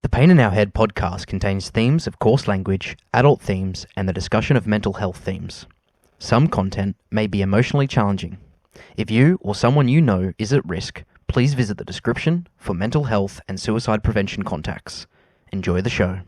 The Pain in Our Head podcast contains themes of coarse language, adult themes, and the discussion of mental health themes. Some content may be emotionally challenging. If you or someone you know is at risk, please visit the description for mental health and suicide prevention contacts. Enjoy the show.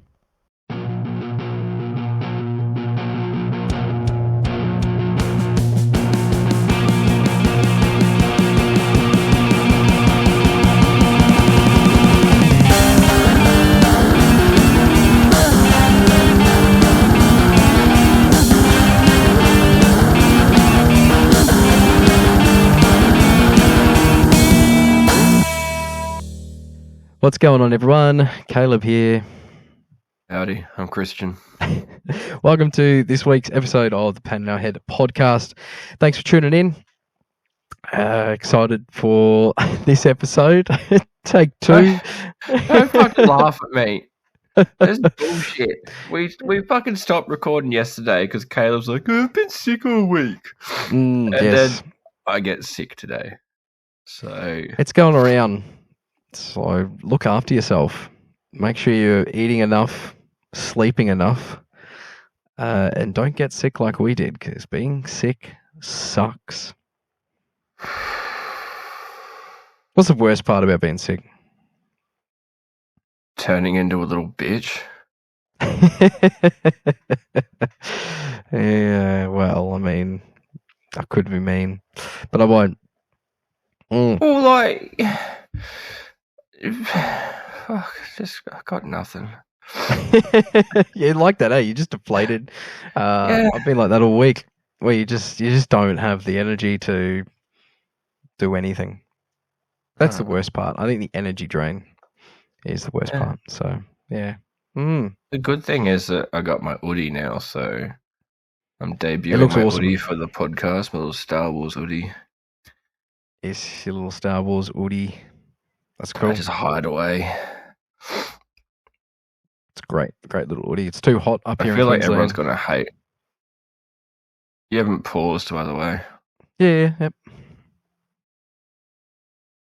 What's going on, everyone? Caleb here. Howdy, I'm Christian. Welcome to this week's episode of the Pain in Our Head podcast. Thanks for tuning in. Excited for this episode. Take two. Don't fucking laugh at me. That's bullshit. We fucking stopped recording yesterday because Caleb's like, I've been sick all week. And yes. then I get sick today. So It's going around. So look after yourself. Make sure you're eating enough, sleeping enough, and don't get sick like we did, because being sick sucks. What's the worst part about being sick? turning into a little bitch. Yeah, well, I mean, I could be mean, but I won't. Well, like, fuck, I got nothing. Yeah, like that, eh? You're just deflated. Yeah. I've been like that all week, where you just don't have the energy to do anything. That's the worst part. I think the energy drain is the worst part. So, yeah. The good thing is that I got my hoodie now, so I'm debuting looks my awesome. hoodie for the podcast, my little Star Wars hoodie. It's your little Star Wars hoodie. That's cool. I just hide away. It's great little hoodie. It's too hot up here. I feel in like Queensland. everyone's gonna hate. You haven't paused, by the way. Yeah, yep.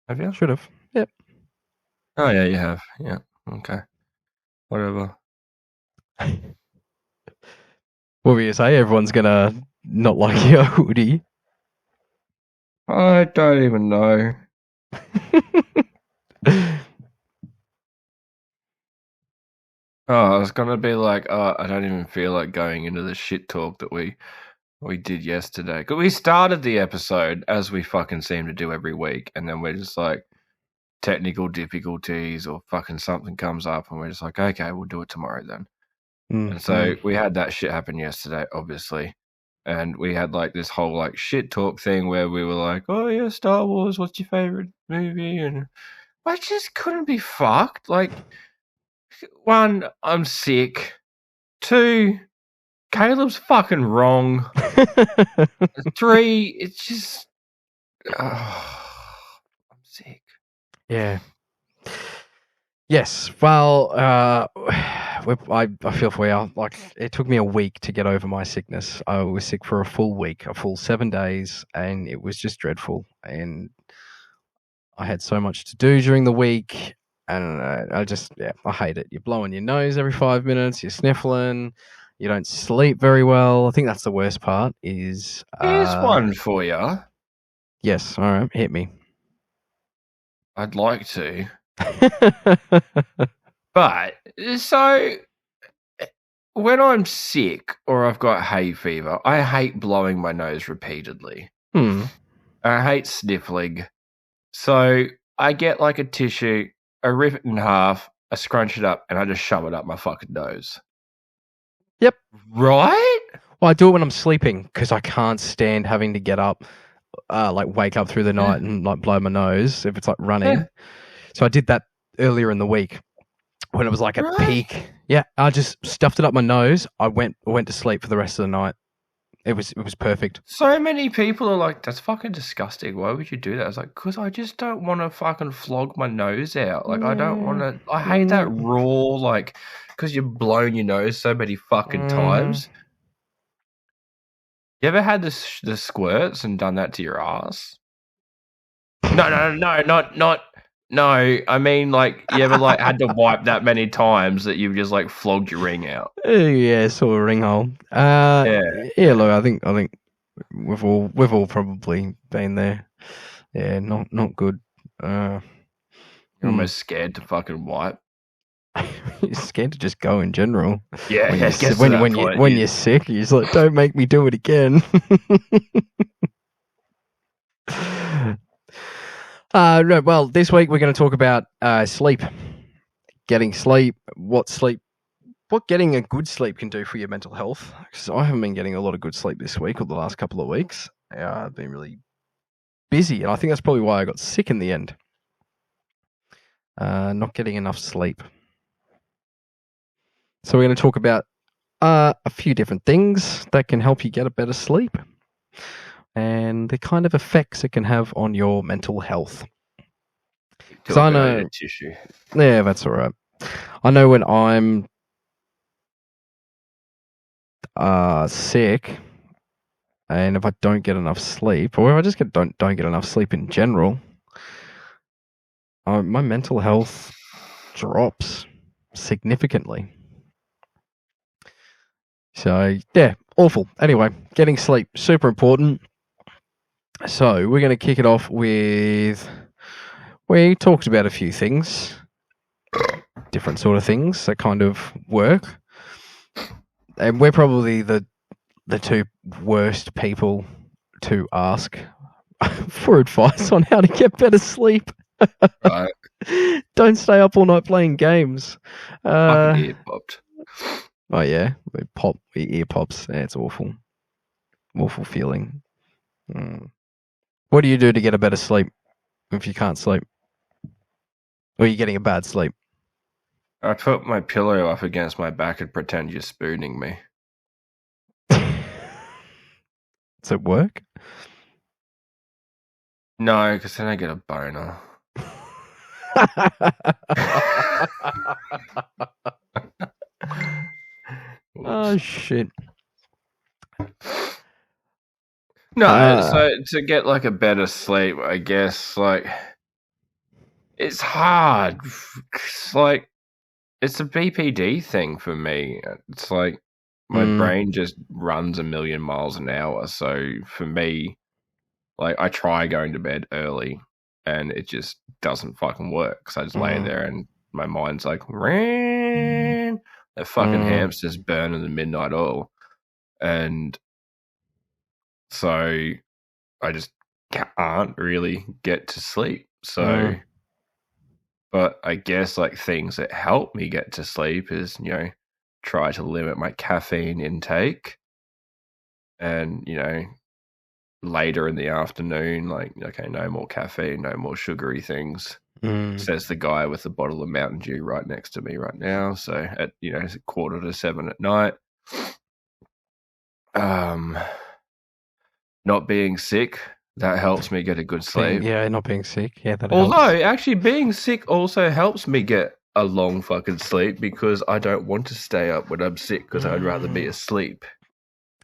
Have you? Should have. Yep. Oh yeah, you have. Yeah. Okay. Whatever. What were you say? Everyone's gonna not like your hoodie. I don't even know. I was gonna be like, I don't even feel like going into the shit talk that we did yesterday. Because we started the episode as we fucking seem to do every week, and then we're just like, technical difficulties or fucking something comes up, and we're just like, okay, we'll do it tomorrow then. And so we had that shit happen yesterday, obviously. And we had like this whole like shit talk thing where we were like, oh yeah, Star Wars, what's your favorite movie? And I just couldn't be fucked. Like, one, I'm sick. Two, Caleb's fucking wrong. Three, it's just, I'm sick. Yeah. Yes. Well, I feel for you. Like, it took me a week to get over my sickness. I was sick for a full week, a full 7 days, and it was just dreadful. And I had so much to do during the week, and I hate it. You're blowing your nose every 5 minutes. You're sniffling. You don't sleep very well. I think that's the worst part. Here's one for you. Yes. All right. Hit me. I'd like to. But, so, when I'm sick or I've got hay fever, I hate blowing my nose repeatedly. I hate sniffling. So, I get like a tissue, I rip it in half, I scrunch it up, and I just shove it up my fucking nose. Yep. Right? Well, I do it when I'm sleeping because I can't stand having to get up, like wake up through the night and like blow my nose if it's like running. Yeah. So I did that earlier in the week when it was like a peak. Yeah, I just stuffed it up my nose. I went to sleep for the rest of the night. It was perfect. So many people are like, that's fucking disgusting. Why would you do that? I was like, because I just don't want to fucking flog my nose out. Like, I don't want to. I hate that raw, like, because you've blown your nose so many fucking times. You ever had the squirts and done that to your ass? No, not No, I mean, like, you ever like had to wipe that many times that you've just like flogged your ring out? Yeah, sort of ring hole. Yeah, Yeah. Look, I think we've all probably been there. Yeah, not good. you're Hmm. almost scared to fucking wipe. You're scared to just go in general. Yeah, When yeah, you it gets to that point. when you're sick, you're just like, don't make me do it again. No, well, this week we're going to talk about sleep, getting sleep, what getting a good sleep can do for your mental health. Because I haven't been getting a lot of good sleep this week or the last couple of weeks. I've been really busy, and I think that's probably why I got sick in the end. Not getting enough sleep. So we're going to talk about a few different things that can help you get a better sleep and the kind of effects it can have on your mental health. Because I know, tissue. yeah, that's all right. I know when I'm sick, and if I don't get enough sleep, or if I just don't get enough sleep in general, my mental health drops significantly. So yeah, awful. Anyway, getting sleep super important. So we're going to kick it off with we talked about a few things, different sort of things that kind of work, and we're probably the two worst people to ask for advice on how to get better sleep. Right. Don't stay up all night playing games. Fucking ear popped. Oh yeah, ear pops. Yeah, it's awful. Awful feeling. What do you do to get a better sleep if you can't sleep? Or you're getting a bad sleep? I put my pillow up against my back and pretend you're spooning me. Does it work? No, because then I get a boner. Oh shit. No, so to get like a better sleep, I guess like it's hard. It's like it's a BPD thing for me. It's like my brain just runs a million miles an hour. So for me, like I try going to bed early, and it just doesn't fucking work. So I just lay there, and my mind's like, "Ran." The fucking hamster's burning the midnight oil, and so I just can't really get to sleep. So, but I guess like things that help me get to sleep is, try to limit my caffeine intake, and, later in the afternoon, like, okay, no more caffeine, no more sugary things. Says the guy with the bottle of Mountain Dew right next to me right now. So at, it's 6:45 at night. Not being sick, that helps me get a good sleep. Not being sick. Yeah, that Although, helps. actually, being sick also helps me get a long fucking sleep because I don't want to stay up when I'm sick because I'd rather be asleep.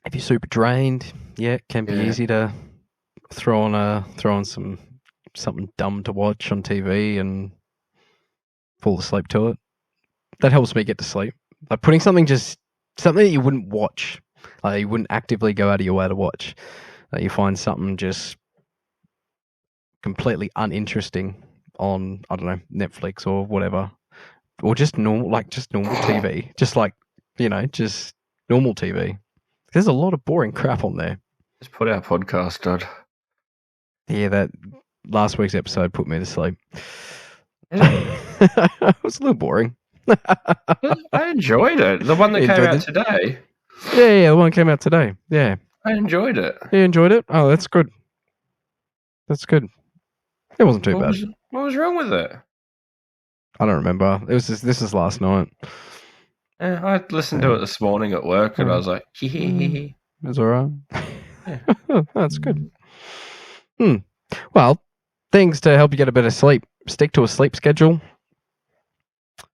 If you're super drained, it can be easy to throw on something dumb to watch on TV and fall asleep to it. That helps me get to sleep. Like putting something that you wouldn't watch, like you wouldn't actively go out of your way to watch. Like you find something just completely uninteresting on, I don't know, Netflix or whatever, or just normal TV, just normal TV. There's a lot of boring crap on there. Just put our podcast on. Yeah, that last week's episode put me to sleep. It was a little boring. I enjoyed it. The one that came out today. Yeah, the one that came out today. Yeah. I enjoyed it. You enjoyed it? Oh, that's good. That's good. It wasn't too bad. What was wrong with it? I don't remember. This is last night. Yeah, I listened to it this morning at work, and I was like, It was alright. That's good. Well, things to help you get a better sleep. Stick to a sleep schedule.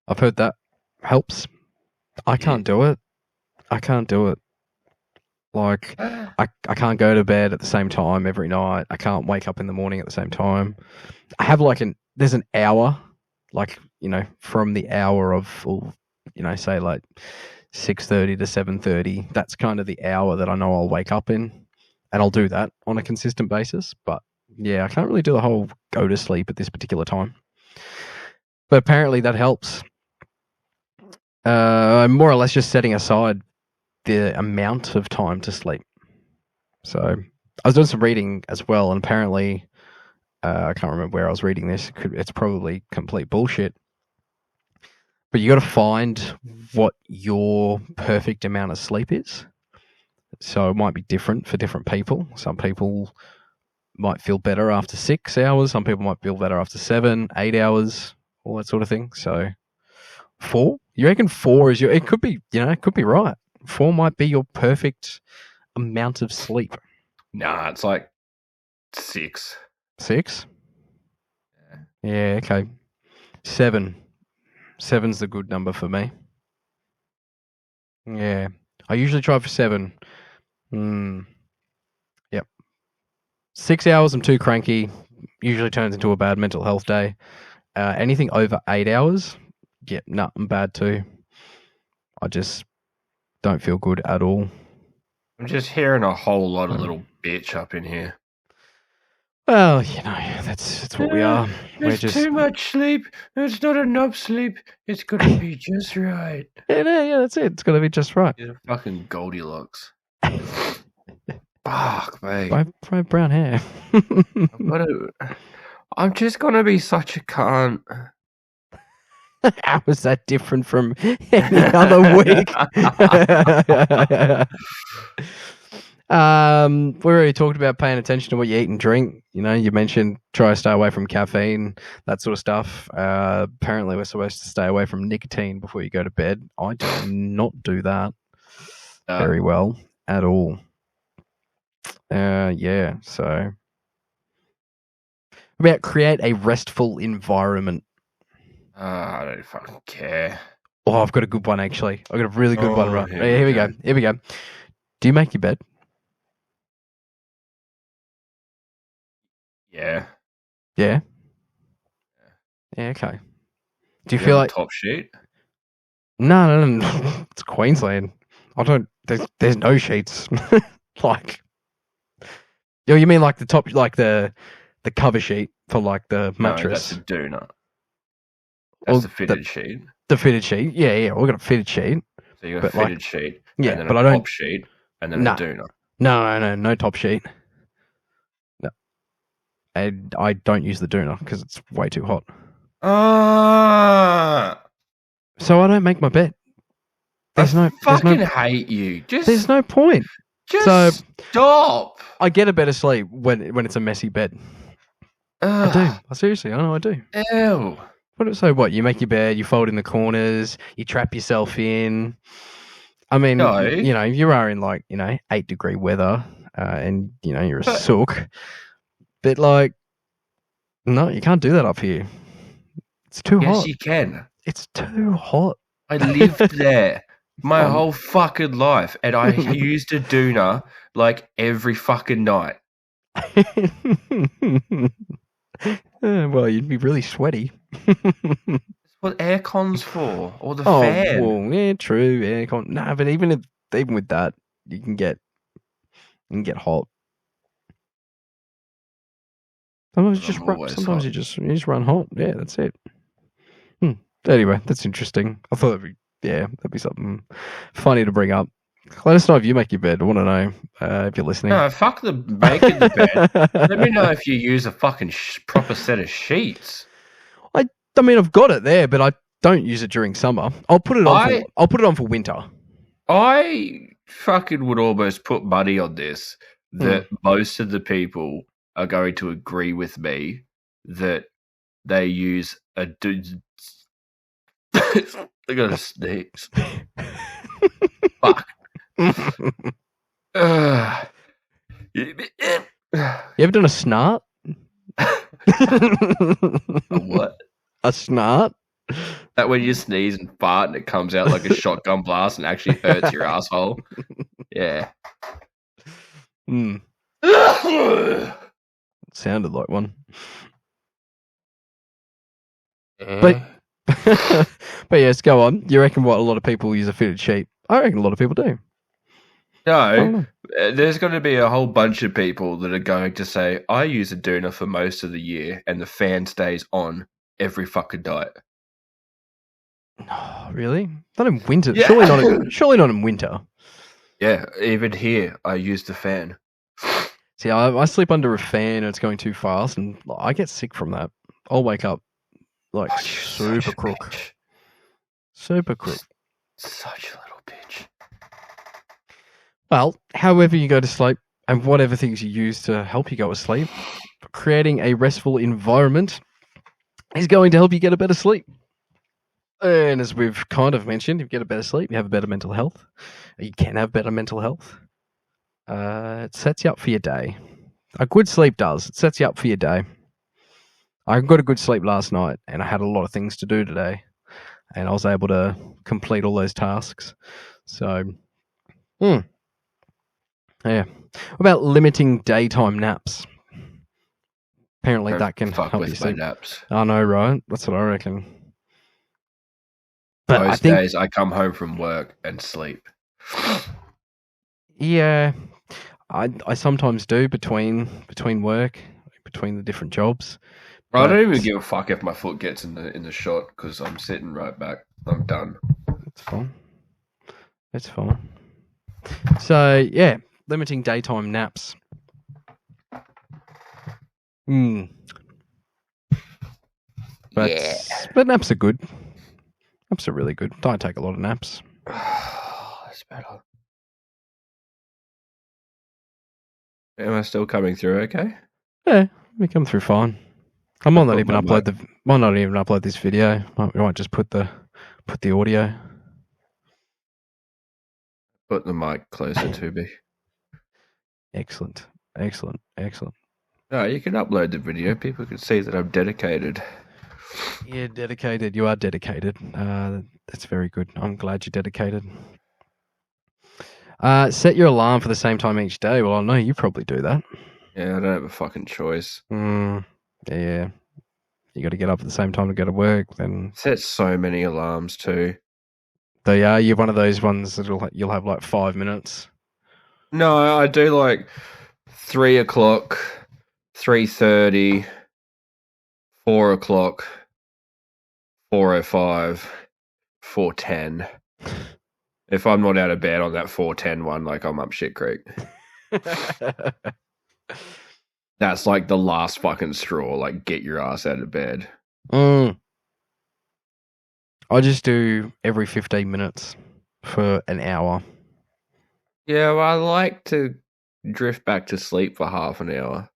I've heard that helps. I can't do it. Like, I can't go to bed at the same time every night. I can't wake up in the morning at the same time. I have there's an hour, like, from the hour of, say like 6:30 to 7:30. That's kind of the hour that I know I'll wake up in, and I'll do that on a consistent basis. But yeah, I can't really do the whole go to sleep at this particular time. But apparently that helps. I'm more or less just setting aside the amount of time to sleep. So I was doing some reading as well, and apparently, I can't remember where I was reading this. It's probably complete bullshit. But you got to find what your perfect amount of sleep is. So it might be different for different people. Some people might feel better after 6 hours. Some people might feel better after 7, 8 hours, all that sort of thing. So 4? You reckon 4 is it could be, it could be right. 4 might be your perfect amount of sleep. Nah, it's like 6. 6? Yeah, okay. 7. 7's the good number for me. Yeah. I usually try for 7. Yep. 6 hours, I'm too cranky. Usually turns into a bad mental health day. Anything over 8 hours, I'm bad too. I just don't feel good at all. I'm just hearing a whole lot of little bitch up in here. Well, that's what we are. There's too much sleep. It's not enough sleep. It's got to be just right. Yeah, that's it. It's got to be just right. You're fucking Goldilocks. Fuck, mate. I have brown hair. I'm just going to be such a cunt. How is that different from any other week? We already talked about paying attention to what you eat and drink. You mentioned try to stay away from caffeine, that sort of stuff. Apparently, we're supposed to stay away from nicotine before you go to bed. I do not do that very well at all. Yeah, so about create a restful environment. I don't fucking care. Oh, I've got a good one, actually. I've got a really good one, right? Here we go. Do you make your bed? Yeah. Yeah? Yeah, okay. Do you feel like... top sheet? No. It's Queensland. There's no sheets. Like... You mean like the top... Like the cover sheet for like the mattress? No, that's a doona. That's the fitted sheet. The fitted sheet? Yeah. We've got a fitted sheet. So you got a fitted sheet. Yeah, and then but a I don't... top sheet. And then a doona. No top sheet. No. And I don't use the doona because it's way too hot. So I don't make my bed. I hate you. There's no point. Just stop. I get a better sleep when it's a messy bed. I do. Seriously, I know I do. Ew. So what? You make your bed, you fold in the corners, you trap yourself in. I mean, you are in 8-degree weather, and you're a sook. But no, you can't do that up here. It's too hot. Yes, you can. It's too hot. I lived there my whole fucking life, and I used a doona every fucking night. Well, you'd be really sweaty. That's what aircon's for, or the fan. Well, yeah, true, aircon. Nah, but even with that, you can get hot. Sometimes you just run hot. Yeah, that's it. Anyway, that's interesting. I thought that'd be something funny to bring up. Let us know if you make your bed. I want to know if you're listening. No, fuck the making the bed. Let me know if you use a fucking proper set of sheets. I mean, I've got it there, but I don't use it during summer. I'll put it on for winter. I fucking would almost put money on this that most of the people are going to agree with me that they use a. They're gonna sneeze. Fuck. You ever done a snort? A what? A snort? That when you sneeze and fart and it comes out like a shotgun blast and actually hurts your asshole. Yeah. Sounded like one. But But yes, go on. You reckon what a lot of people use a fitted sheet? I reckon a lot of people do. no, there's going to be a whole bunch of people that are going to say, I use a doona for most of the year and the fan stays on every fucking night. Oh, really? Not in winter. Yeah. Surely not in winter. Yeah, even here, I use the fan. See, I sleep under a fan and it's going too fast, and I get sick from that. I'll wake up like super crook. Bitch. Super crook. Such a little bitch. Well, however you go to sleep and whatever things you use to help you go to sleep, creating a restful environment is going to help you get a better sleep. And as we've kind of mentioned, if you get a better sleep, you have a better mental health. You can have better mental health. It sets you up for your day. A good sleep does. It sets you up for your day. I got a good sleep last night, and I had a lot of things to do today, and I was able to complete all those tasks. So, yeah. What about limiting daytime naps? Apparently, that can fuck help with you my sleep. naps. I know, right? That's what I reckon. But Most I think days I come home from work and sleep. Yeah, I sometimes do between work, between the different jobs. I don't even give a fuck if my foot gets in the shot because I'm sitting right back. I'm done. That's fine. That's fine. So yeah, limiting daytime naps. But naps are good. Naps are really good. I take a lot of naps. That's better. Am I still coming through okay? Yeah, we come through fine. I might not even upload this video. I might just put the audio. Put the mic closer to me. Excellent. No, you can upload the video. People can see that I'm dedicated. Yeah, dedicated. You are dedicated. That's very good. I'm glad you're dedicated. Set your alarm for the same time each day. Well, I know you probably do that. Yeah, I don't have a fucking choice. Yeah. You got to get up at the same time to go to work. Then Set so many alarms too. You're one of those ones that you'll have like 5 minutes. No, I do like 3 o'clock, 3:30, 4 o'clock, 4:05, 4:10. If I'm not out of bed on that 4:10 one, like I'm up shit creek. That's like the last fucking straw. Like, get your ass out of bed. I just do every 15 minutes for an hour. Yeah, well, I like to drift back to sleep for half an hour.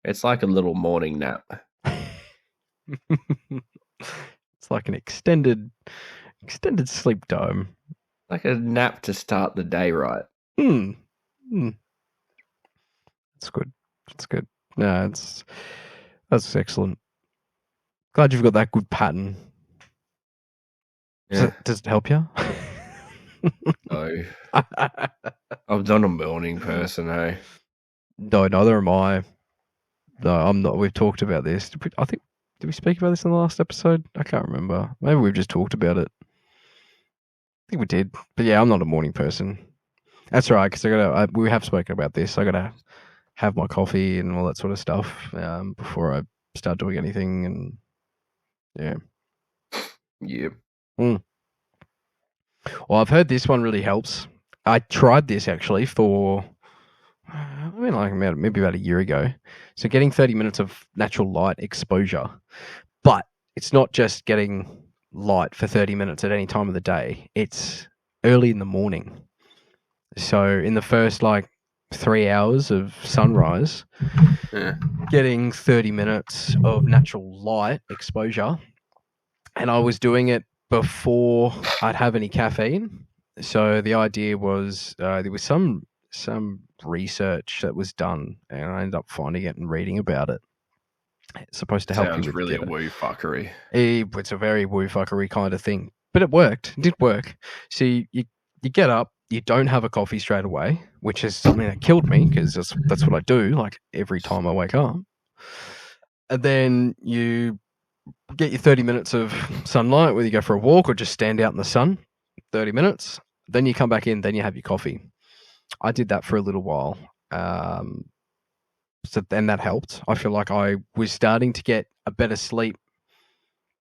It's like a little morning nap. It's like an extended sleep time. Like a nap to start the day right. That's good. That's good. No, that's excellent. Glad you've got that good pattern. Yeah. Does it help you? No. I'm not a morning person, eh? No, neither am I. No, I'm not. We've talked about this. Did we speak about this in the last episode? I can't remember. Maybe we've just talked about it. I think we did. But yeah, I'm not a morning person. That's right, because we have spoken about this. I gotta have my coffee and all that sort of stuff before I start doing anything. And yeah. Yep. Well, I've heard this one really helps. I tried this actually for, maybe about a year ago. So getting 30 minutes of natural light exposure, but it's not just getting light for 30 minutes at any time of the day. It's early in the morning. So in the first 3 hours of sunrise, getting 30 minutes of natural light exposure. And I was doing it before I'd have any caffeine. So the idea was there was some research that was done, and I ended up finding it and reading about it. It's supposed to help you with really a woo fuckery. It's a very woo fuckery kind of thing, but it worked. It did work. So you get up, you don't have a coffee straight away, which is something that killed me because that's what I do like every time I wake up. And then you get your 30 minutes of sunlight, whether you go for a walk or just stand out in the sun, 30 minutes. Then you come back in, then you have your coffee. I did that for a little while. So then that helped. I feel like I was starting to get a better sleep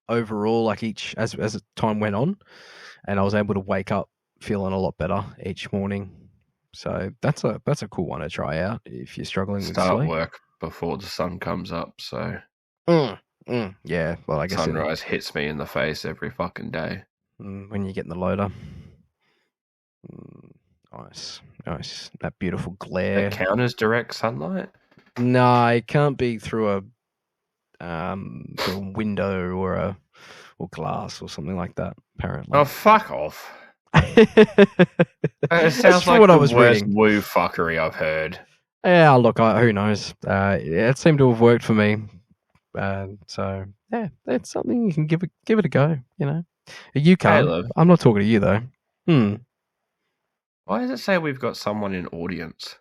overall, like as time went on, and I was able to wake up feeling a lot better each morning. So that's a cool one to try out if you're struggling with Start sleep. work before the sun comes up, so Yeah, well, I guess sunrise hits me in the face every fucking day. When you're getting the loader. Nice. That beautiful glare. That count as direct sunlight? No, it can't be through a window or glass or something like that. Apparently. Oh, fuck off! It sounds from like what the I was worst reading. woo fuckery I've heard. Yeah, look, who knows? It seemed to have worked for me. So yeah, it's something you can give it a go. You know, you can't. Caleb, I'm not talking to you though. why does it say we've got someone in audience?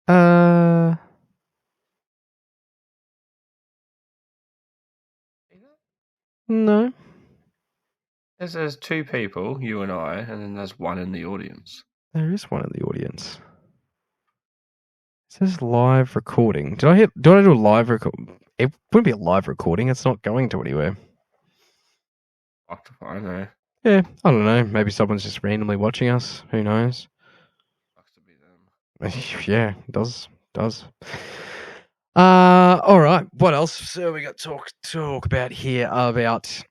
No. There's two people, you and I, and then there's one in the audience. There is one in the audience. It says live recording. Do I do a live record? It wouldn't be a live recording. It's not going to anywhere. Fuck if I know. Yeah, I don't know. Maybe someone's just randomly watching us. Who knows? Sucks to be them. Yeah, it does. All right. What else? So we got talk about here about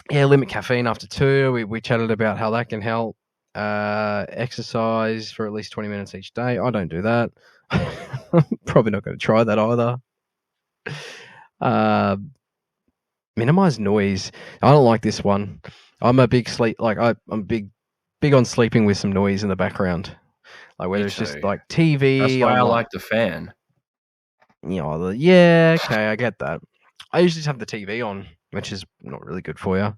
limit caffeine after 2. We chatted about how that can help. Exercise for at least 20 minutes each day. I don't do that. I'm probably not going to try that either. Minimize noise. I don't like this one. I'm a big I'm big on sleeping with some noise in the background. Like whether it's just like TV. That's why I like the fan. Yeah, okay, I get that. I usually just have the TV on, which is not really good for you.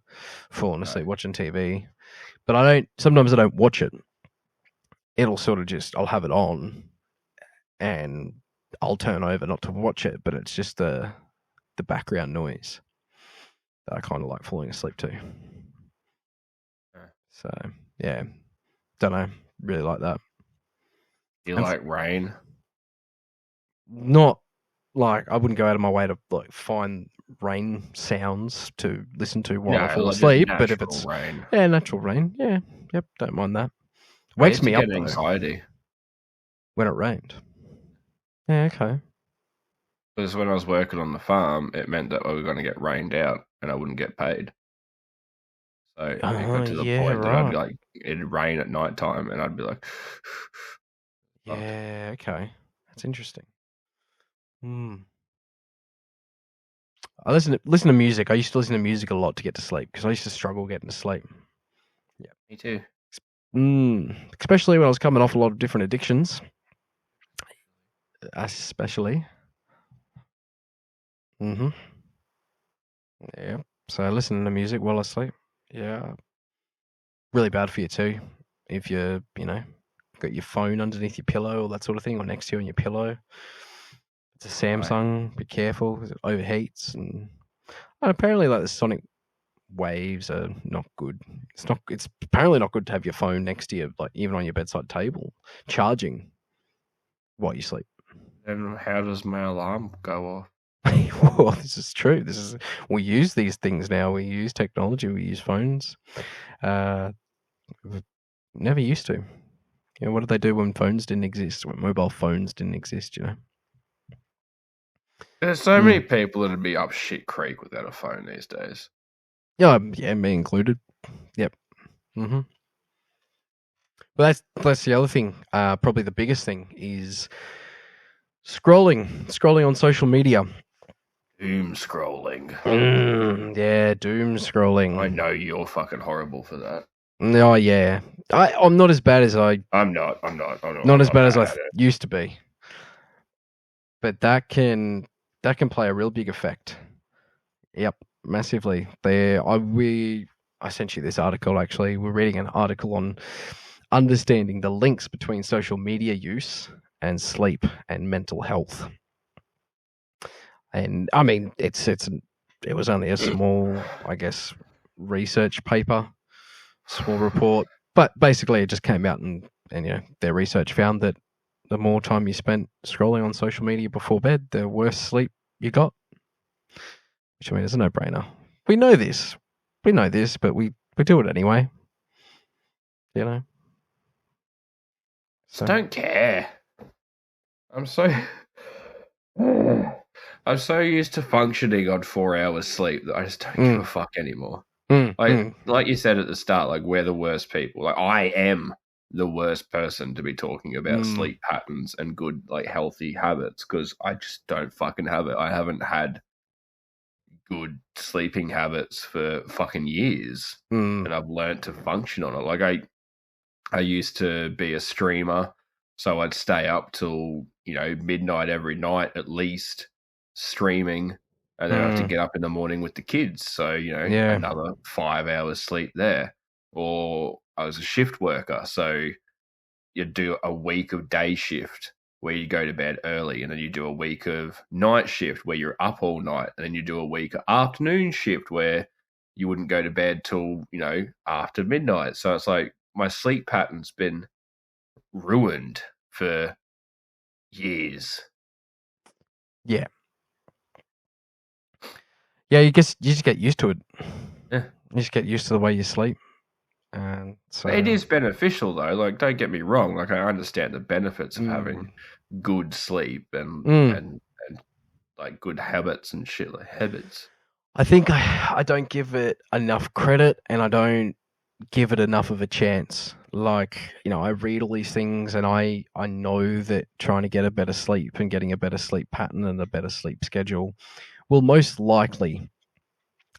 Falling asleep watching TV. But sometimes I don't watch it. It'll sort of I'll have it on and I'll turn over not to watch it, but it's just the background noise that I kind of like falling asleep to. So, yeah, don't know. Really like that. Do you like rain? Not like I wouldn't go out of my way to like find rain sounds to listen to while I fall asleep. But if it's rain, natural rain, yep, don't mind that. Wakes me up though. Anxiety when it rained. Yeah, okay. Because when I was working on the farm, it meant that we were going to get rained out and I wouldn't get paid. So it got to the point that I'd be like, it'd rain at night time and I'd be like, yeah, okay. That's interesting. I listen to music. I used to listen to music a lot to get to sleep because I used to struggle getting to sleep. Yeah, me too. Especially when I was coming off a lot of different addictions. Especially. Yeah. So listening to music while I sleep. Yeah. Really bad for you too. If you're, got your phone underneath your pillow or that sort of thing, or next to you on your pillow. It's a Samsung. Be careful because it overheats, and apparently, like the sonic waves are not good. It's apparently not good to have your phone next to you, like even on your bedside table, charging while you sleep. And how does my alarm go off? Well, this is true. We use these things now. We use technology. We use phones. Never used to. What did they do when phones didn't exist? When mobile phones didn't exist? There's so many people that'd be up shit creek without a phone these days. Yeah, me included. Yep. But that's the other thing. Probably the biggest thing is scrolling on social media. Doom scrolling. Yeah, doom scrolling. I know you're fucking horrible for that. Oh yeah, I'm not as bad as I'm not as bad as I used to be. But that can play a real big effect. Yep, massively. I sent you this article actually. We're reading an article on understanding the links between social media use and sleep and mental health. And I mean, it was only a small, I guess, research paper, small report, but basically it just came out and their research found that the more time you spent scrolling on social media before bed, the worse sleep you got. Which, I mean, is a no-brainer. We know this, but we do it anyway. So Just don't care. I'm so used to functioning on 4 hours sleep that I just don't give a fuck anymore. Like you said at the start, like we're the worst people. Like I am the worst person to be talking about sleep patterns and good, like healthy habits because I just don't fucking have it. I haven't had good sleeping habits for fucking years, and I've learned to function on it. Like I used to be a streamer, so I'd stay up till midnight every night at least streaming, and then I have to get up in the morning with the kids. So another 5 hours sleep there. Or I was a shift worker, so you'd do a week of day shift where you go to bed early, and then you do a week of night shift where you're up all night, and then you do a week of afternoon shift where you wouldn't go to bed till after midnight. So it's like my sleep pattern's been ruined for years. Yeah. Yeah, you just get used to it. Yeah. You just get used to the way you sleep. And so it is beneficial though. Like, don't get me wrong. Like, I understand the benefits of having good sleep and like good habits and shit, like habits. I think I don't give it enough credit, and I don't give it enough of a chance. Like, I read all these things, and I know that trying to get a better sleep and getting a better sleep pattern and a better sleep schedule will most likely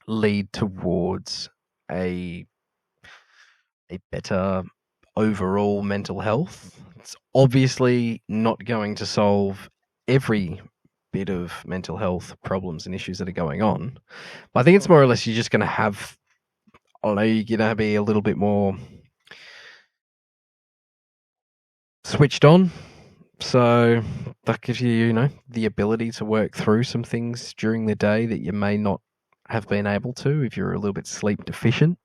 lead towards a better overall mental health. It's obviously not going to solve every bit of mental health problems and issues that are going on. But I think it's more or less you're just going to have, I don't know, you're going to be a little bit more switched on. So that gives you, the ability to work through some things during the day that you may not have been able to if you're a little bit sleep deficient.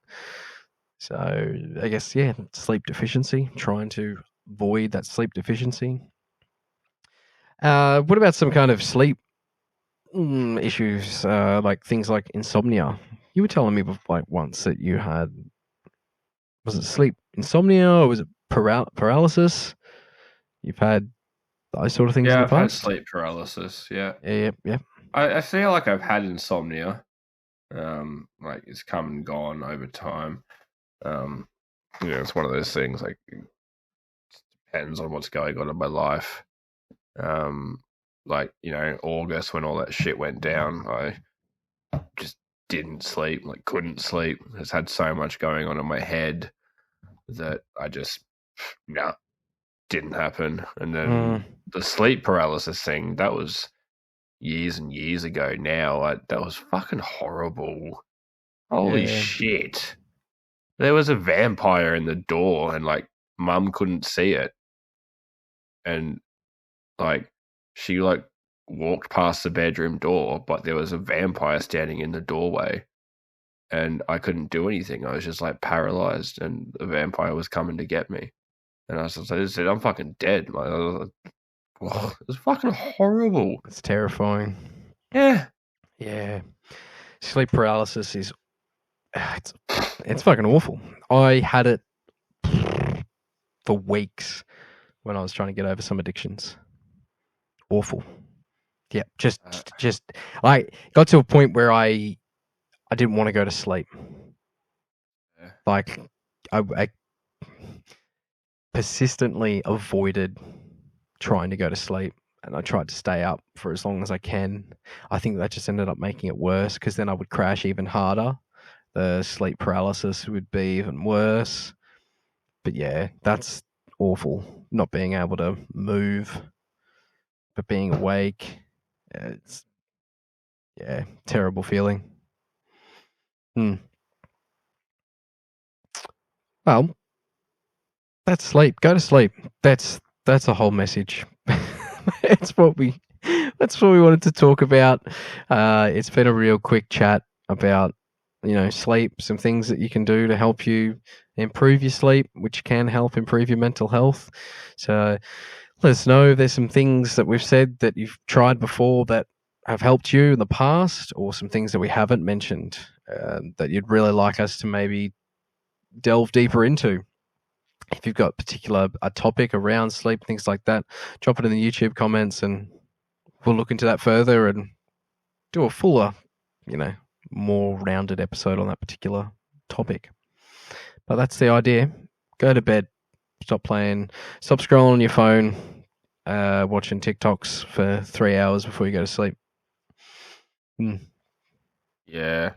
So I guess, sleep deficiency, trying to void that sleep deficiency. What about some kind of sleep issues, like things like insomnia? You were telling me like once that you had, was it sleep insomnia or was it paralysis? You've had those sort of things in the I've had past? sleep paralysis. Yeah. Yeah. I feel like I've had insomnia. Like it's come and gone over time. It's one of those things. Like, it depends on what's going on in my life. Like August when all that shit went down, I just didn't sleep. Like, couldn't sleep. Just had so much going on in my head that I just didn't happen. And then the sleep paralysis thing, that was years and years ago now. That was fucking horrible. Holy shit. There was a vampire in the door and like mum couldn't see it. And like she like walked past the bedroom door, but there was a vampire standing in the doorway and I couldn't do anything. I was just like paralyzed and the vampire was coming to get me. And I was just like, I'm fucking dead. Like, it was fucking horrible. It's terrifying. Yeah. Yeah. Sleep paralysis is, it's fucking awful. I had it for weeks when I was trying to get over some addictions. Awful. Yeah, just I got to a point where I didn't want to go to sleep. Like, I persistently avoided trying to go to sleep, and I tried to stay up for as long as I can. I think that just ended up making it worse because then I would crash even harder. The sleep paralysis would be even worse. But yeah, that's awful. Not being able to move, but being awake. It's terrible feeling. Well, That's sleep. Go to sleep. That's the whole message. That's what we wanted to talk about. It's been a real quick chat about sleep, some things that you can do to help you improve your sleep, which can help improve your mental health. So let us know if there's some things that we've said that you've tried before that have helped you in the past, or some things that we haven't mentioned that you'd really like us to maybe delve deeper into. If you've got a topic around sleep, things like that, drop it in the YouTube comments and we'll look into that further and do a fuller, more rounded episode on that particular topic. But that's the idea. Go to bed, stop scrolling on your phone, watching TikToks for 3 hours before you go to sleep. Yeah.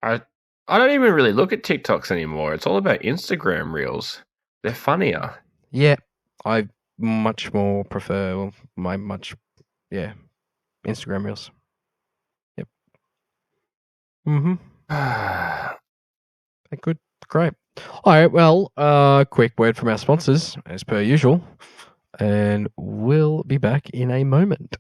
I don't even really look at TikToks anymore. It's all about Instagram reels. They're funnier. Yeah, I much more prefer Instagram reels. Yep. Good. Great. All right. Well, quick word from our sponsors, as per usual, and we'll be back in a moment.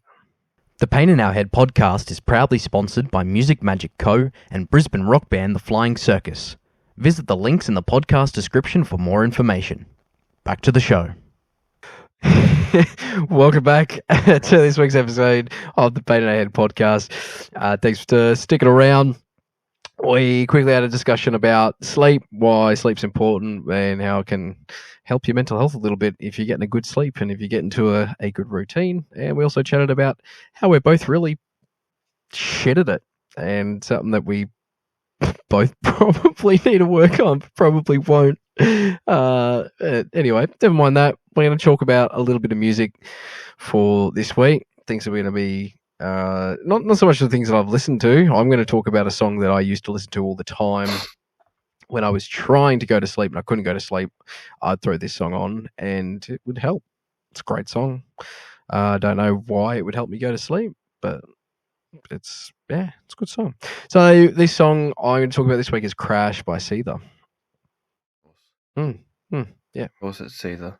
The Pain in Our Head podcast is proudly sponsored by Music Magic Co. and Brisbane rock band The Flying Circus. Visit the links in the podcast description for more information. Back to the show. Welcome back to this week's episode of the Pain in Our Head podcast. Thanks for sticking around. We quickly had a discussion about sleep, why sleep's important, and how it can help your mental health a little bit if you're getting a good sleep and if you get into a good routine. And we also chatted about how we're both really shit at it, and something that we both probably need to work on, but probably won't. Anyway, never mind that. We're going to talk about a little bit of music for this week. Things that we're going to be not so much the things that I've listened to. I'm going to talk about a song that I used to listen to all the time when I was trying to go to sleep and I couldn't go to sleep. I'd throw this song on and it would help. It's a great song. I don't know why it would help me go to sleep, but it's a good song. So this song I'm going to talk about this week is Crash by Seether. Yeah. Of course it's Seether.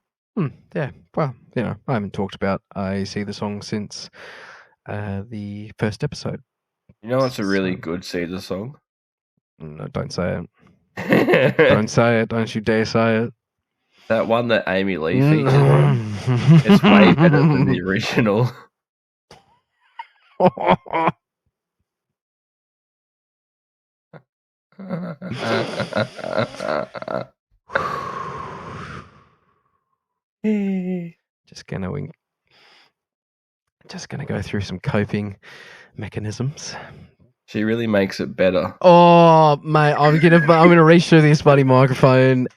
Yeah. Well, I haven't talked about a Seether song since the first episode. You know what's a really good Seether song? No, don't say it. Don't say it. Don't you dare say it. That one that Amy Lee featured on. It's way better than the original. Just gonna go through some coping mechanisms. She really makes it better. Oh, mate, I'm gonna reach through this bloody microphone.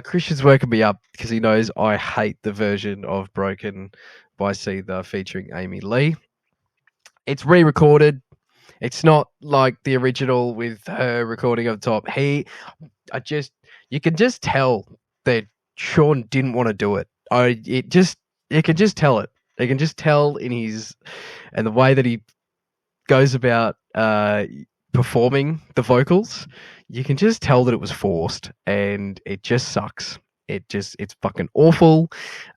Christian's working me up because he knows I hate the version of Broken by Seether featuring Amy Lee. It's re-recorded. It's not like the original with her recording on top. You can just tell that Sean didn't want to do it. You can just tell it. You can just tell and the way that he goes about performing the vocals. You can just tell that it was forced, and it just sucks. It's fucking awful.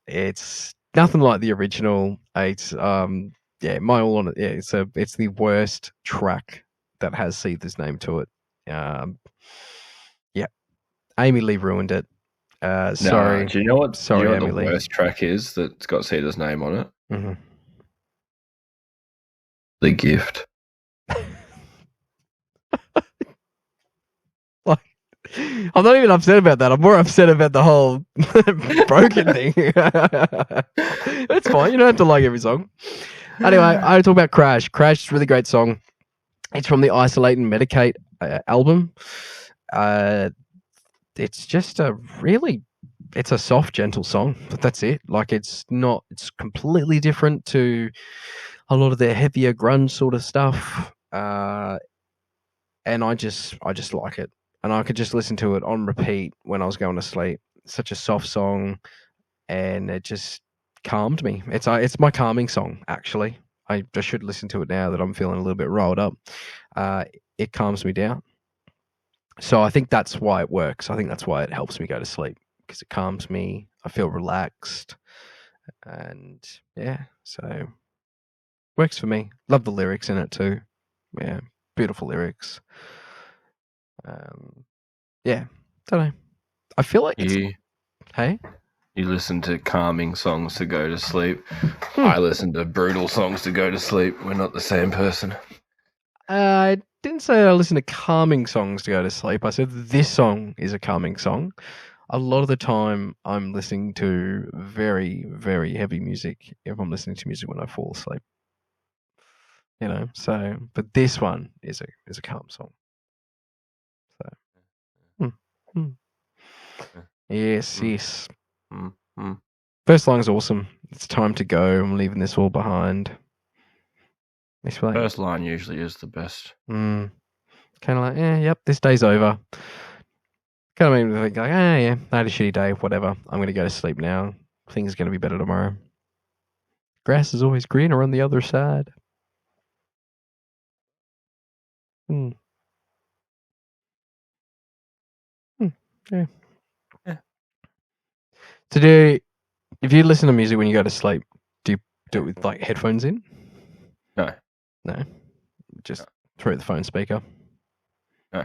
It's nothing like the original. It's my all on it. Yeah, it's the worst track that has Seether's name to it. Amy Lee ruined it. Sorry. Do you know what? Sorry, you know what Amy the Lee. worst track is that's got Seether's name on it? Mm-hmm. The Gift. I'm not even upset about that. I'm more upset about the whole Broken thing. It's fine. You don't have to like every song. Anyway, I talk about Crash. Crash is a really great song. It's from the Isolate and Medicate album. It's just it's a soft, gentle song, but that's it. Like, it's completely different to a lot of their heavier grunge sort of stuff. And I just like it. And I could just listen to it on repeat when I was going to sleep. It's such a soft song, and it just calmed me. It's my calming song, actually. I should listen to it now that I'm feeling a little bit riled up. it calms me down. So I think that's why it works. I think that's why it helps me go to sleep, because it calms me. I feel relaxed, and yeah, so works for me. Love the lyrics in it too. Yeah, beautiful lyrics. Yeah, don't know. I feel like it's You hey. you listen to calming songs to go to sleep. Hmm. I listen to brutal songs to go to sleep. We're not the same person. I didn't say I listen to calming songs to go to sleep. I said this song is a calming song. A lot of the time, I'm listening to very, very heavy music if I'm listening to music when I fall asleep. You know, so but this one is a calm song. So, hmm. Yes, yes. First line's awesome. It's time to go. I'm leaving this all behind. It's like, First line usually is the best. kind of like, yep, this day's over. Kind of made me think like, yeah, I had a shitty day, whatever. I'm going to go to sleep now. Things are going to be better tomorrow. Grass is always greener on the other side. Yeah. So if you listen to music when you go to sleep, do you do it with like headphones in? No. No. Just through the phone speaker? No.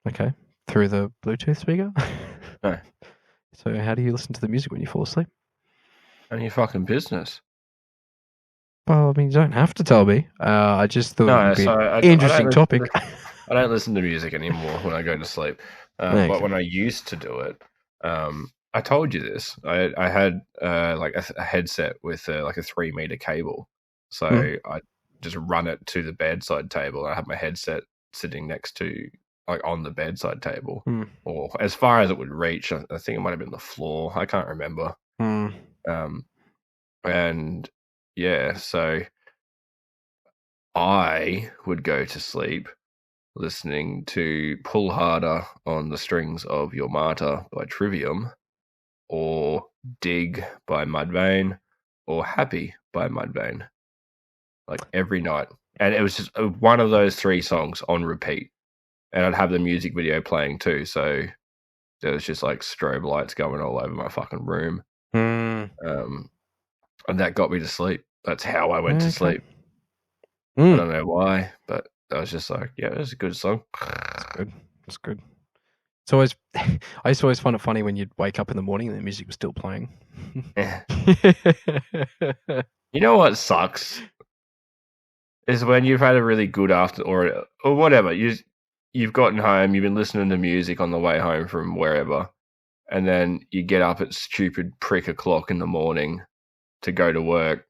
Okay. Through the Bluetooth speaker? No. So how do you listen to the music when you fall asleep? None of your fucking business. Well, I mean, you don't have to tell me. I just thought it would be an interesting topic. I don't listen to music anymore when I go to sleep. Okay. But when I used to do it, I told you this. I had like a headset with like a 3-meter cable, so I just run it to the bedside table. I have my headset sitting next to like on the bedside table, or as far as it would reach. I think it might have been the floor. I can't remember. And yeah, so I would go to sleep listening to Pull Harder on the Strings of Your Martyr by Trivium, or Dig by Mudvayne, or Happy by Mudvayne, like every night. And it was just one of those 3 songs on repeat. And I'd have the music video playing too, so there was just like strobe lights going all over my fucking room. And that got me to sleep. That's how I went to sleep. I don't know why, but I was just like, yeah, it was a good song. That's good. It's always, I used to always find it funny when you'd wake up in the morning and the music was still playing. Yeah. You know what sucks? Is when you've had a really good or whatever. You've gotten home, you've been listening to music on the way home from wherever, and then you get up at stupid prick o'clock in the morning to go to work,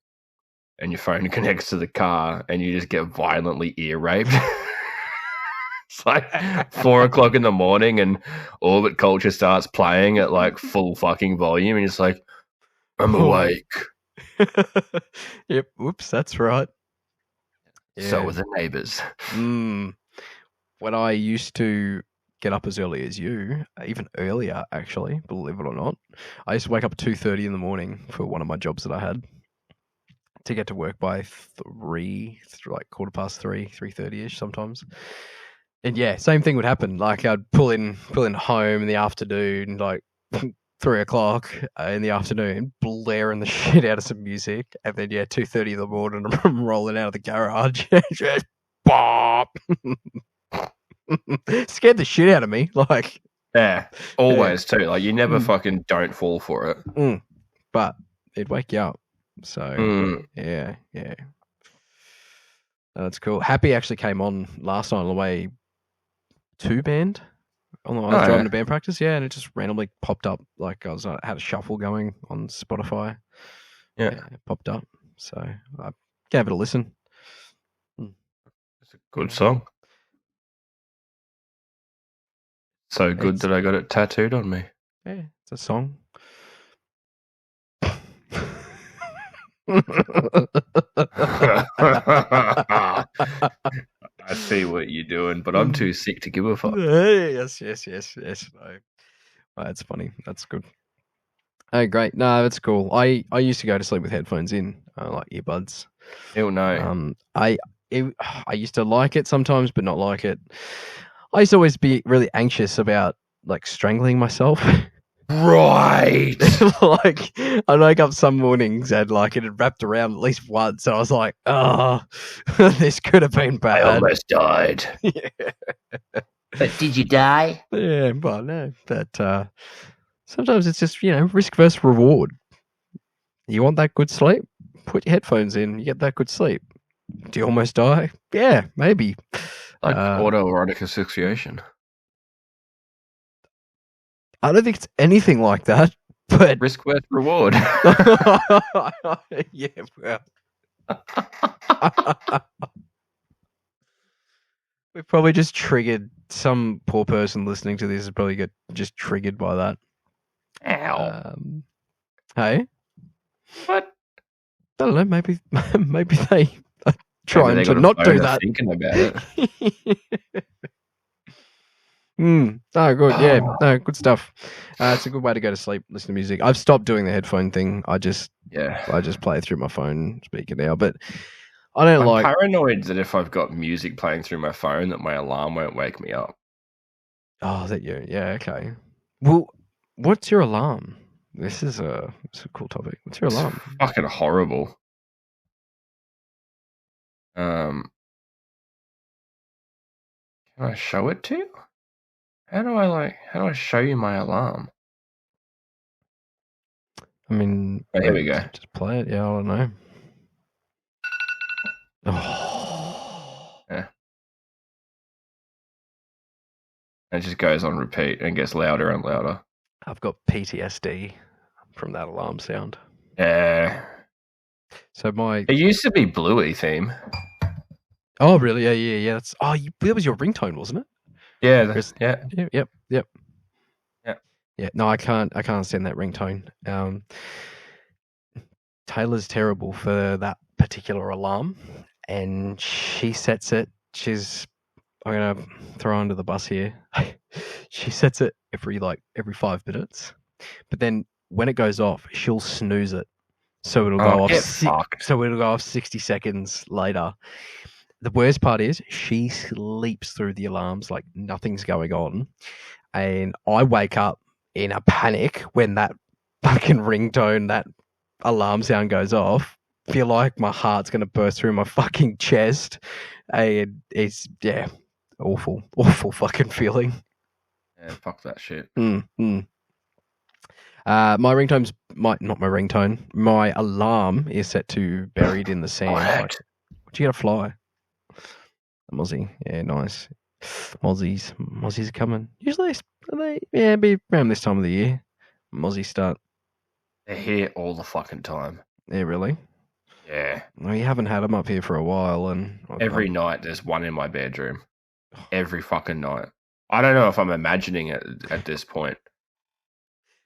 and your phone connects to the car, and you just get violently ear raped. It's like 4 o'clock in the morning, and Orbit Culture starts playing at like full fucking volume, and it's like, I'm awake. Yep. Whoops, that's right. Yeah. So are the neighbors. When I used to get up as early as you, even earlier, actually, believe it or not, I used to wake up at 2:30 in the morning for one of my jobs that I had, to get to work by 3, like 3:15, 3:30ish sometimes. And yeah, same thing would happen. Like I'd pull in home in the afternoon, like 3 o'clock in the afternoon, blaring the shit out of some music, and then 2:30 in the morning, I'm rolling out of the garage, just bop. Scared the shit out of me. Like, yeah, always too. Like you never fucking don't fall for it. But it'd wake you up. So yeah. That's cool. Happy actually came on last night on the way to band. I was driving to band practice, and it just randomly popped up. Like I had a shuffle going on Spotify. Yeah, it popped up. So I gave it a listen. It's a good song. So good that I got it tattooed on me. Yeah, it's a song. I see what you're doing, but I'm too sick to give a fuck. Yes. No. That's funny. That's good. Oh, great. No, that's cool. I used to go to sleep with headphones in, like earbuds. Hell no. I used to like it sometimes, but not like it. I used to always be really anxious about like strangling myself. Right. Like I'd wake up some mornings and like it had wrapped around at least once, and I was like, "Oh, this could have been I bad." almost died. Yeah, But did you die? yeah, well, no, but sometimes it's just risk versus reward. You want that good sleep? Put your headphones in. You get that good sleep. Do you almost die? Yeah, maybe. Like autoerotic asphyxiation. I don't think it's anything like that, but Risk versus reward. yeah, well. We've probably just triggered some poor person listening to this is probably get just triggered by that. Ow. Hey, What? I don't know. Maybe they are Maybe trying they to got a not do phone that. thinking about it. Oh, good. Yeah. No, good stuff. It's a good way to go to sleep. Listen to music. I've stopped doing the headphone thing. I just play it through my phone speaker now. But I don't I'm paranoid that if I've got music playing through my phone, that my alarm won't wake me up. Oh, that you? Yeah. Okay. Well, what's your alarm? This is a cool topic. What's your alarm? It's fucking horrible. Can I show it to you? How do I show you my alarm? I mean, here we go. Just play it. Yeah, I don't know. Oh. Yeah. It just goes on repeat and gets louder and louder. I've got PTSD from that alarm sound. Yeah. So it used to be Bluey theme. Oh, really? Yeah. That's that was your ringtone, wasn't it? Yeah. Yep. Yeah. No, I can't stand that ringtone. Taylor's terrible for that particular alarm, and she sets it. I'm gonna throw her under the bus here. She sets it every 5 minutes, but then when it goes off, she'll snooze it, so it'll go off. So it'll go off 60 seconds later. The worst part is she sleeps through the alarms like nothing's going on, and I wake up in a panic when that fucking ringtone, that alarm sound goes off. Feel like my heart's gonna burst through my fucking chest, and it's awful fucking feeling. Yeah, fuck that shit. My ringtone's not my ringtone. My alarm is set to buried in the sand. Like, would you get a fly? A Mozzie, yeah, nice. Mozzies are coming. Usually, be around this time of the year. Mozzies start. They're here all the fucking time. Yeah, really? Yeah. Well, you haven't had them up here for a while, and every night there's one in my bedroom. Every fucking night. I don't know if I'm imagining it at this point.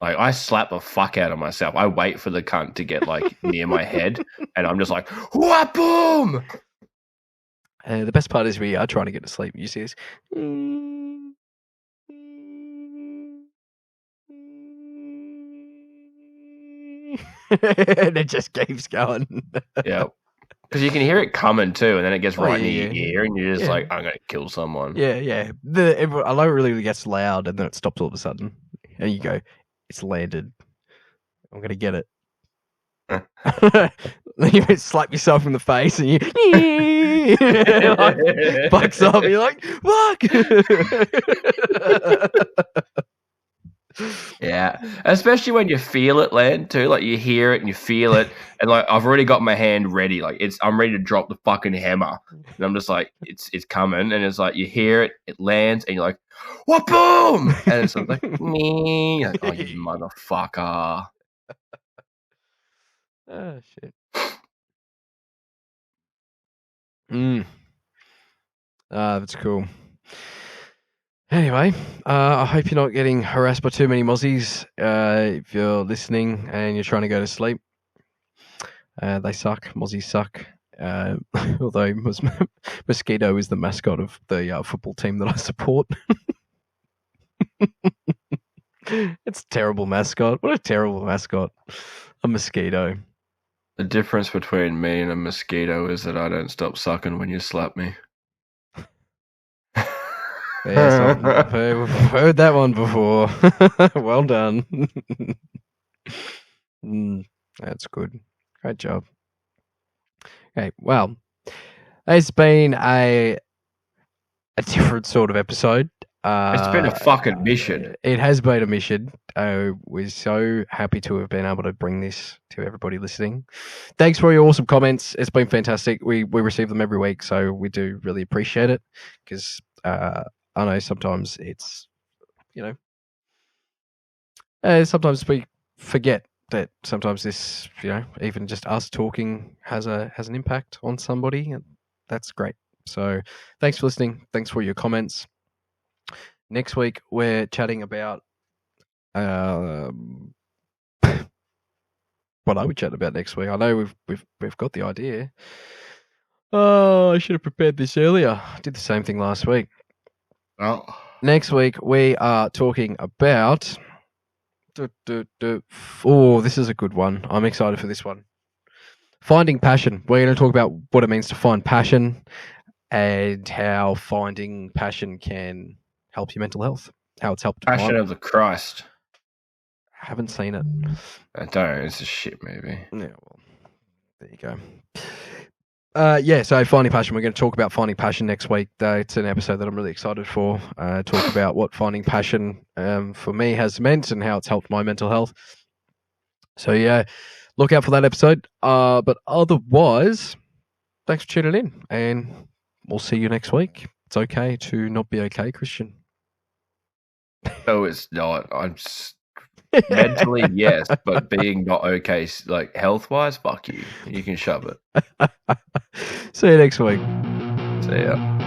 Like, I slap the fuck out of myself. I wait for the cunt to get like near my head, and I'm just like, whoop boom. The best part is we are trying to get to sleep. You see this? And it just keeps going. Yeah. Because you can hear it coming too, and then it gets right in your ear, and you're just like, I'm going to kill someone. Yeah. I love it really gets loud, and then it stops all of a sudden. And you go, it's landed. I'm going to get it. Then you slap yourself in the face, and you like, bucks up, and you're like, fuck! Yeah, especially when you feel it land too. Like, you hear it and you feel it, and like, I've already got my hand ready. Like, I'm ready to drop the fucking hammer, and I'm just like, it's coming, and it's like, you hear it, it lands, and you're like, what, boom, and it's like me, like, oh, you motherfucker. Oh shit. That's cool. Anyway, I hope you're not getting harassed by too many Mozzies. If you're listening and you're trying to go to sleep, they suck. Mozzies suck. Although Mosquito is the mascot of the football team that I support. It's a terrible mascot. What a terrible mascot. A mosquito. The difference between me and a mosquito is that I don't stop sucking when you slap me. Yes, I've heard that one before. Well done. That's good. Great job. Okay, well, it's been a different sort of episode. It's been a fucking mission. It has been a mission. We're so happy to have been able to bring this to everybody listening. Thanks for your awesome comments. It's been fantastic. We receive them every week, so we do really appreciate it because I know sometimes it's, sometimes we forget that sometimes this, even just us talking has an impact on somebody, and that's great. So thanks for listening. Thanks for your comments. Next week we're chatting about what are we chatting about next week? I know we've got the idea. Oh, I should have prepared this earlier. I did the same thing last week. Oh. Next week we are talking about oh, this is a good one. I'm excited for this one. Finding passion. We're going to talk about what it means to find passion and how finding passion can help your mental health. How it's helped. Passion of the Christ. Haven't seen it. I don't. It's a shit movie. Yeah, well, there you go. So finding passion. We're going to talk about finding passion next week. It's an episode that I'm really excited for. Talk about what finding passion for me has meant and how it's helped my mental health. So yeah, look out for that episode. But otherwise, thanks for tuning in, and we'll see you next week. It's okay to not be okay, Christian. No, it's not. I'm mentally, yes, but being not okay, like health-wise, fuck you. You can shove it. See you next week. See ya.